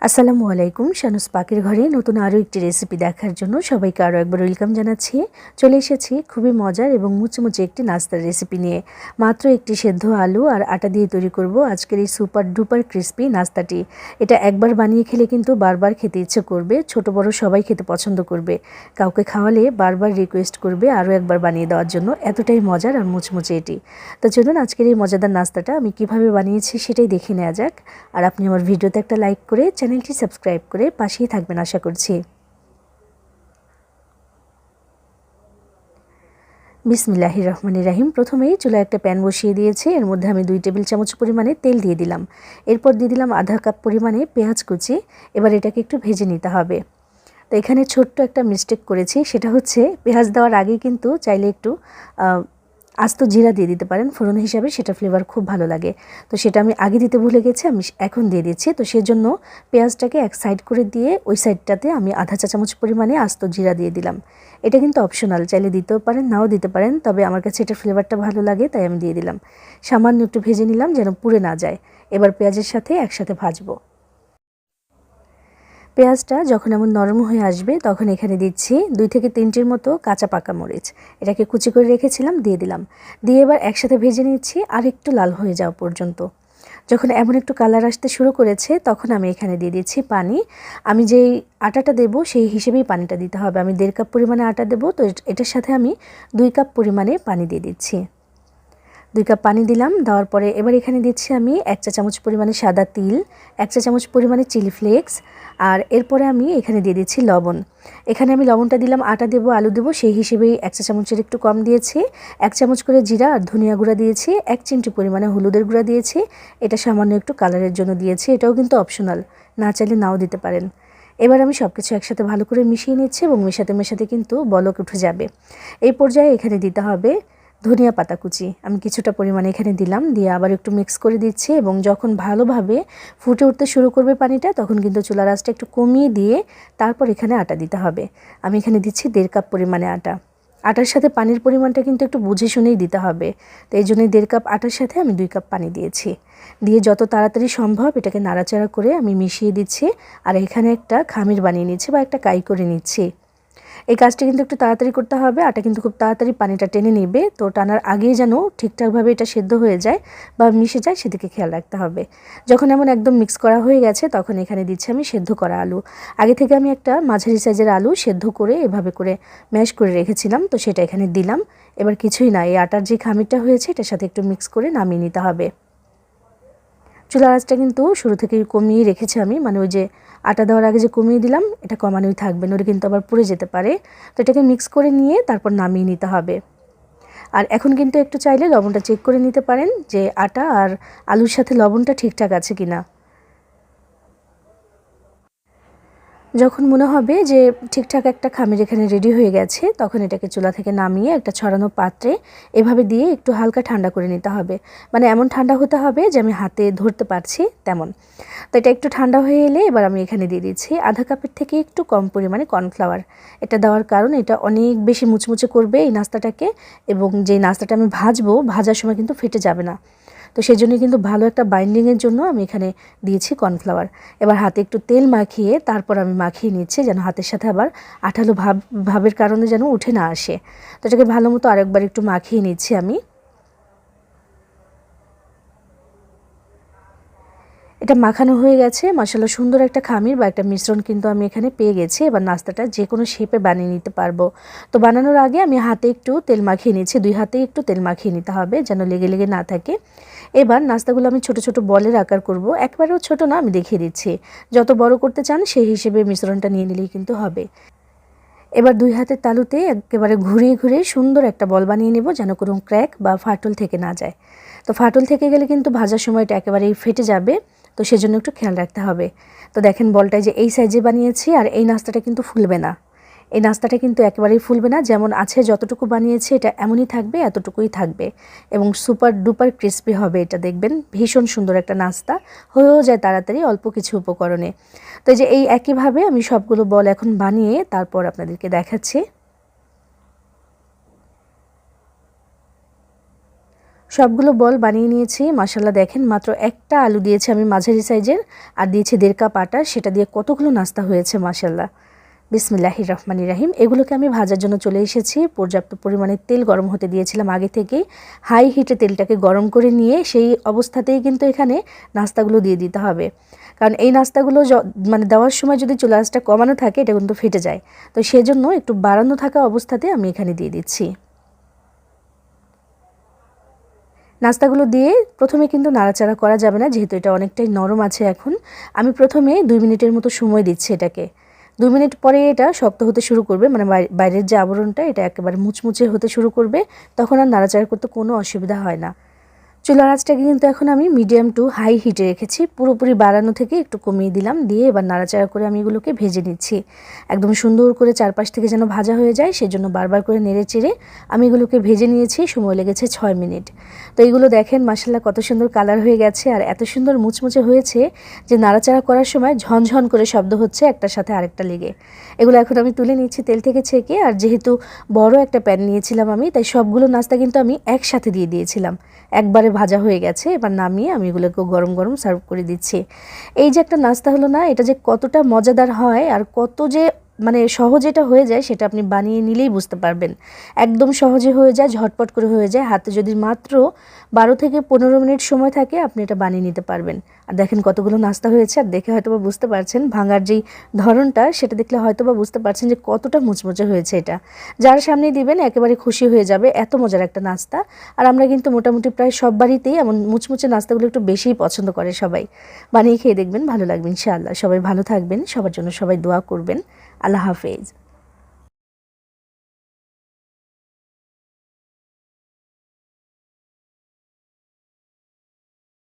আসসালামু আলাইকুম। শানুস পাকের ঘরে নতুন আরও একটি রেসিপি দেখার জন্য সবাইকে আরও একবার ওয়েলকাম জানাচ্ছি। চলে এসেছি খুবই মজার এবং মুচমুচে একটি নাস্তার রেসিপি নিয়ে। মাত্র একটি সেদ্ধ আলু আর আটা দিয়ে তৈরি করব আজকের এই সুপার ডুপার ক্রিস্পি নাস্তাটি। এটা একবার বানিয়ে খেলে কিন্তু বারবার খেতে ইচ্ছে করবে, ছোট বড় সবাই খেতে পছন্দ করবে। কাউকে খাওয়ালে বারবার রিকোয়েস্ট করবে আরও একবার বানিয়ে দেওয়ার জন্য, এতটাই মজার আর মুচমুচে এটি। তো চলুন আজকের এই মজাদার নাস্তাটা আমি কিভাবে বানিয়েছি সেটাই দেখে নেওয়া যাক। আর আপনি আমার ভিডিওতে একটা লাইক করে চ্যানেলটি সাবস্ক্রাইব করে পাশেই থাকবেন আশা করছি। বিসমিল্লাহির রহমানির রহিম। প্রথমেই চুলায় একটা প্যান বসিয়ে দিয়েছি, এর মধ্যে আমি 2 টেবিল চামচ পরিমাণে তেল দিয়ে দিলাম। এরপর দিয়ে দিলাম আধা কাপ পরিমাণে পেঁয়াজ কুচি। এবার এটাকে একটু ভেজে নিতে হবে। তো এখানে ছোট্ট একটা মিস্টেক করেছি, সেটা হচ্ছে পেঁয়াজ দেওয়ার আগেই কিন্তু চাইলে একটু আস্ত জিরা দিয়ে দিতে পারেন ফোড়ন হিসাবে, সেটা ফ্লেভার খুব ভালো লাগে। তো সেটা আমি আগে দিতে ভুলে গেছি, আমি এখন দিয়ে দিচ্ছি। তো সেজন্য পেঁয়াজটাকে এক সাইড করে দিয়ে ওই সাইডটাতে আমি আধা চা চামচ পরিমাণে আস্ত জিরা দিয়ে দিলাম। এটা কিন্তু অপশনাল, চাইলে দিতেও পারেন নাও দিতে পারেন, তবে আমার কাছে এটার ফ্লেভারটা ভালো লাগে তাই আমি দিয়ে দিলাম। সামান্য একটু ভেজে নিলাম যেন পুড়ে না যায়। এবার পেঁয়াজের সাথে একসাথে ভাজবো। পেঁয়াজটা যখন এমন নরম হয়ে আসবে তখন এখানে দিচ্ছি 2 থেকে 3টির মতো কাঁচা পাকা মরিচ। এটাকে কুচি করে রেখেছিলাম, দিয়ে দিলাম। দিয়ে এবার একসাথে ভেজে নিচ্ছি আর একটু লাল হয়ে যাওয়া পর্যন্ত। যখন এমন একটু কালার আসতে শুরু করেছে তখন আমি এখানে দিয়ে দিচ্ছি পানি। আমি যেই আটাটা দেব সেই হিসেবেই পানিটা দিতে হবে। আমি 1.5 কাপ পরিমাণে আটা দেব, তো এটার সাথে আমি 2 কাপ পরিমাণে পানি দিয়ে দিচ্ছি। 2 কাপ পানি দিলাম। দেওয়ার পরে এবার এখানে দিচ্ছি আমি 1 চা চামচ পরিমাণে সাদা তিল, 1 চা চামচ পরিমাণে চিলি ফ্লেক্স, আর এরপরে আমি এখানে দিয়ে দিচ্ছি লবণ। এখানে আমি লবণটা দিলাম, আটা দেবো আলু দেবো সেই হিসেবেই 1 চা চামচের একটু কম দিয়েছি। 1 চামচ করে জিরা আর ধনিয়া গুঁড়া দিয়েছি, 1 চিমটি পরিমাণে হলুদের গুঁড়া দিয়েছি। এটা সামান্য একটু কালারের জন্য দিয়েছি, এটাও কিন্তু অপশনাল, না চাইলে নাও দিতে পারেন। এবার আমি সব কিছু একসাথে ভালো করে মিশিয়ে নিচ্ছি এবং মেশাতে মেশাতে কিন্তু বলক উঠে যাবে। এই পর্যায়ে এখানে দিতে হবে ধনিয়া পাতা কুচি। আমি কিছুটা পরিমাণে এখানে দিলাম, দিয়ে আবার একটু মিক্স করে দিচ্ছি এবং যখন ভালোভাবে ফুটে উঠতে শুরু করবে পানিটা তখন কিন্তু চুলার আঁচটা একটু কমিয়ে দিয়ে তারপর এখানে আটা দিতে হবে। আমি এখানে দিচ্ছি 1.5 কাপ পরিমাণে আটা। আটার সাথে পানির পরিমাণটা কিন্তু একটু বুঝে শুনেই দিতে হবে। তো এই জন্যই 1.5 কাপ আটার সাথে আমি 2 কাপ পানি দিয়েছি। দিয়ে যত তাড়াতাড়ি সম্ভব এটাকে নাড়াচাড়া করে আমি মিশিয়ে দিচ্ছি। আর এখানে একটা খামির বানিয়ে নিচ্ছি বা একটা কাই করে নিচ্ছি। এই কাজটা কিন্তু একটু তাড়াতাড়ি করতে হবে, আটা কিন্তু খুব তাড়াতাড়ি পানিটা টেনে নেবে। তো টানার আগেই যেন ঠিকঠাকভাবে এটা সেদ্ধ হয়ে যায় বা মিশে যায় সেদিকে খেয়াল রাখতে হবে। যখন এমন একদম মিক্স করা হয়ে গেছে তখন এখানে দিচ্ছি আমি সেদ্ধ করা আলু। আগে থেকে আমি একটা মাঝারি সাইজের আলু সেদ্ধ করে এভাবে করে ম্যাশ করে রেখেছিলাম, তো সেটা এখানে দিলাম। এবার কিছুই না, এই আটার যে খামিরটা হয়েছে এটার সাথে একটু মিক্স করে নামিয়ে নিতে হবে। চুলার আঁচটা কিন্তু শুরু থেকেই কমিয়ে রেখেছি আমি, মানে ওই যে আটা দেওয়ার আগে যে কমিয়ে দিলাম এটা কমানোই থাকবে, নইলে কিন্তু আবার পুড়ে যেতে পারে। তো এটাকে মিক্স করে নিয়ে তারপর নামিয়ে নিতে হবে। আর এখন কিন্তু একটু চাইলে লবণটা চেক করে নিতে পারেন যে আটা আর আলুর সাথে লবণটা ঠিকঠাক আছে কিনা। যখন মনে হবে যে ঠিকঠাক একটা খামির এখানে রেডি হয়ে গেছে তখন এটাকে চুলা থেকে নামিয়ে একটা ছড়ানো পাত্রে এভাবে দিয়ে একটু হালকা ঠান্ডা করে নিতে হবে। মানে এমন ঠান্ডা হতে হবে যে আমি হাতে ধরতে পারছি তেমন। তো এটা একটু ঠান্ডা হয়ে এলে এবার আমি এখানে দিয়ে দিচ্ছি আধা কাপের থেকে একটু কম পরিমাণে কর্নফ্লাওয়ার। এটা দেওয়ার কারণ এটা অনেক বেশি মুচমুচে করবে এই নাস্তাটাকে, এবং যে নাস্তাটা আমি ভাজবো ভাজার সময় কিন্তু ফেটে যাবে না। তো সেই জন্য কিন্তু ভালো একটা বাইন্ডিংয়ের জন্য আমি এখানে দিয়েছি কর্নফ্লাওয়ার। এবার হাতে একটু তেল মাখিয়ে তারপর আমি মাখিয়ে নিচ্ছি যেন হাতের সাথে আবার আঠালো ভাবের কারণে যেন উঠে না আসে। তো এটাকে ভালো মতো আরেকবার একটু মাখিয়ে নিচ্ছি আমি। এটা মাখানো হয়ে গেছে, মাশাআল্লাহ সুন্দর একটা খামির বা একটা মিশ্রণ কিন্তু আমি এখানে পেয়ে গেছি। এবার নাস্তাটা যে কোনো শেপে বানিয়ে নিতে পারবো। তো বানানোর আগে আমি হাতে একটু তেল মাখিয়ে নিচ্ছি, 2 হাতেই একটু তেল মাখিয়ে নিতে হবে যেন লেগে লেগে না থাকে। এবার নাস্তাগুলো আমি ছোট ছোট বলের আকার করব, একবারেও ছোট না, আমি দেখিয়ে দিচ্ছি। যত বড় করতে চান সেই হিসেবে মিশ্রণটা নিয়ে নিলেই কিন্তু হবে। এবার 2 হাতের তালুতে একেবারে ঘুরিয়ে ঘুরিয়ে সুন্দর একটা বল বানিয়ে নেব যেন কোনো ক্র্যাক বা ফাটল থেকে না যায়। তো ফাটল থেকে গেলে কিন্তু ভাজার সময় এটা একেবারেই ফেটে যাবে, তো সেজন্য একটু খেয়াল রাখতে হবে। তো দেখেন বলটা যে এই সাইজে বানিয়েছি আর এই নাস্তাটা কিন্তু ফুলবে না। এই নাস্তাটা কিন্তু একেবারেই ফুলবে না, যেমন আছে যতটুকু বানিয়েছি এটা এমনই থাকবে, এতটুকুই থাকবে এবং সুপার ডুপার ক্রিস্পি হবে। এটা দেখবেন ভীষণ সুন্দর একটা নাস্তা হয়েও যায় তাড়াতাড়ি অল্প কিছু উপকরণে। তো এই যে এই একইভাবে আমি সবগুলো বল এখন বানিয়ে তারপর আপনাদেরকে দেখাচ্ছি। সবগুলো বল বানিয়ে নিয়েছি। মাশাআল্লাহ দেখেন মাত্র একটা আলু দিয়েছি আমি মাঝারি সাইজের, আর দিয়েছি 1.5 কাপ আটা। সেটা দিয়ে কতগুলো নাস্তা হয়েছে মাশাআল্লাহ। বিসমিল্লাহির রহমানির রহিম। এগুলোকে আমি ভাজার জন্য চলে এসেছি। পর্যাপ্ত পরিমাণে তেল গরম হতে দিয়েছিলাম আগে থেকেই। হাই হিটে তেলটাকে গরম করে নিয়ে সেই অবস্থাতেই কিন্তু এখানে নাস্তাগুলো দিয়ে দিতে হবে, কারণ এই নাস্তাগুলো মানে দেওয়ার সময় যদি চুলা আঁচটা কমানো থাকে এটা কিন্তু ফেটে যায়। তো সেজন্য একটু বাড়ানো থাকা অবস্থাতে আমি এখানে দিয়ে দিচ্ছি। নাস্তাগুলো দিয়ে প্রথমে কিন্তু নাড়াচাড়া করা যাবে না, যেহেতু এটা অনেকটাই নরম আছে। এখন আমি প্রথমে 2 মিনিটের মতো সময় দিচ্ছি এটাকে। 2 মিনিট পরে এটা শক্ত হতে শুরু করবে, মানে বাইরের যে আবরণটা এটা একেবারে মুচমুচে হতে শুরু করবে। তখন আর নাড়াচাড়া করতে কোনো অসুবিধা হয় না। চুলার আঁচটাকে কিন্তু এখন আমি মিডিয়াম টু হাই হিটে রেখেছি। পুরোপুরি বাড়ানো থেকে একটু কমিয়ে দিলাম, দিয়ে এবার নাড়াচাড়া করে আমি এগুলোকে ভেজে নিচ্ছি। একদম সুন্দর করে চারপাশ থেকে যেন ভাজা হয়ে যায়, সেজন্য বারবার করে নেড়ে চেড়ে আমি এগুলোকে ভেজে নিয়েছি। সময় লেগেছে 6 মিনিট। তো এগুলো দেখেন মাশাআল্লাহ কত সুন্দর কালার হয়ে গেছে, আর এত সুন্দর মুচমুচে হয়েছে যে নাড়াচাড়া করার সময় ঝনঝন করে শব্দ হচ্ছে একটার সাথে আরেকটা লেগে। এগুলো এখন আমি তুলে নিচ্ছি তেল থেকে ছেঁকে। আর যেহেতু বড় একটা প্যান নিয়েছিলাম আমি, তাই সবগুলো নাস্তা কিন্তু আমি একসাথে দিয়ে দিয়েছিলাম। একবারে ভাজা হয়ে গেছে। এবার নামিয়ে আমি এগুলোকে গরম গরম সার্ভ করে দিচ্ছি। এই যে একটা নাস্তা হলো না, এটা যে কতটা মজাদার হয় আর কত যে মানে সহজে এটা হয়ে যায় সেটা আপনি বানিয়ে নিলেই বুঝতে পারবেন। একদম সহজে হয়ে যায়, ঝটপট করে হয়ে যায়। হাতে যদি মাত্র 12 থেকে 15 মিনিট সময় থাকে আপনি এটা বানিয়ে নিতে পারবেন। আর দেখেন কতগুলো নাস্তা হয়েছে, আর দেখে হয়তোবা বুঝতে পারছেন ভাঙার যেই ধরনটা সেটা দেখলে হয়তোবা বুঝতে পারছেন যে কতটা মুচমুচে হয়েছে এটা। যার সামনে দিবেন একেবারে খুশি হয়ে যাবে, এত মজার একটা নাস্তা। আর আমরা কিন্তু মোটামুটি প্রায় সব বাড়িতেই এমন মুচমুচে নাস্তাগুলো একটু বেশিই পছন্দ করে সবাই। বানিয়ে খেয়ে দেখবেন, ভালো লাগবে ইনশাআল্লাহ। সবাই ভালো থাকবেন, সবার জন্য সবাই দোয়া করবেন। আল্লাহ হাফেজ।